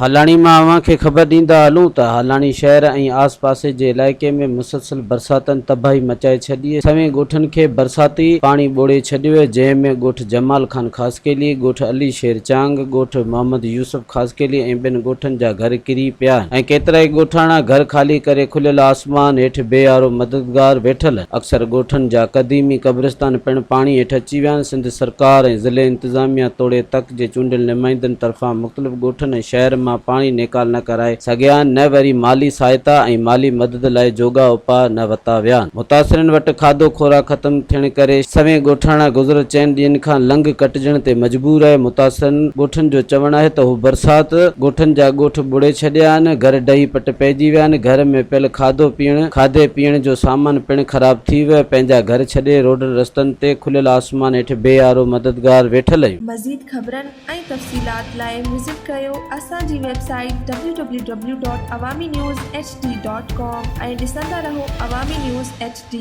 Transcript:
हलाणी मां अव्हांखे ख़बर ॾींदा हलूं त हलाणी शहर ऐं आस पासे जे इलाइक़े में मुसलसल बरसातनि तबाही मचाए छॾी। सवें ॻोठनि खे बरसाती पाणी ॿोड़े छॾियो, जंहिं में ॻोठ जमाल खान ख़ासकेली, ॻोठ अली शेर चांग, ॻोठ मोहम्मद यूसुफ ख़ासकेली ऐं ॿिनि ॻोठनि जा घर किरी पिया ऐं केतिरा ई ॻोठाणा घर ख़ाली करे खुलियल आसमान हेठि बेयारो मददगार वेठल। अक्सर ॻोठनि जा क़दीमी क़ब्रिस्तान पिणु पाणी हेठि अची विया आहिनि। सिंध सरकार ऐं ज़िले इंतिज़ामिया तोड़े तक जे चूंडियल नुमाइंदनि तरफ़ां मुख़्तलिफ़ ॻोठनि ऐं शहर मां पाणी निकाल न कराए सघिया आहिनि, न वरी माली सहायता ऐं माली मदद लाइ जोगा उपाय न वरिता विया आहिनि। मुतासिरनि वटि खाधो खोराक ख़त्म थियण करे सवें ॻोठाणा गुज़िरियल 4 ॾींहंनि खां लंघ कटिजण ते मजबूर आहे। मुतासिरनि ॻोठनि जो चवणु आहे त हू बरसात ॻोठनि जा ॻोठ ॿुड़े छॾिया आहिनि, घर डही पट पइजी विया आहिनि, घर में पियल खाधे पीअण जो सामान पिणु ख़राब थी वियो, पंहिंजा घर छॾे रोड रस्तनि ते खुलियल आसमान हेठि बेयारो मददगार वेठल आहियूं। मज़ीद ख़बरनि ऐं तफ़सीलात लाइ विज़िट कयो असांजी वेबसाइट www.awamiNewsHD.com ऐं ॾिसंदा रहो अवामी न्यूज़ HD।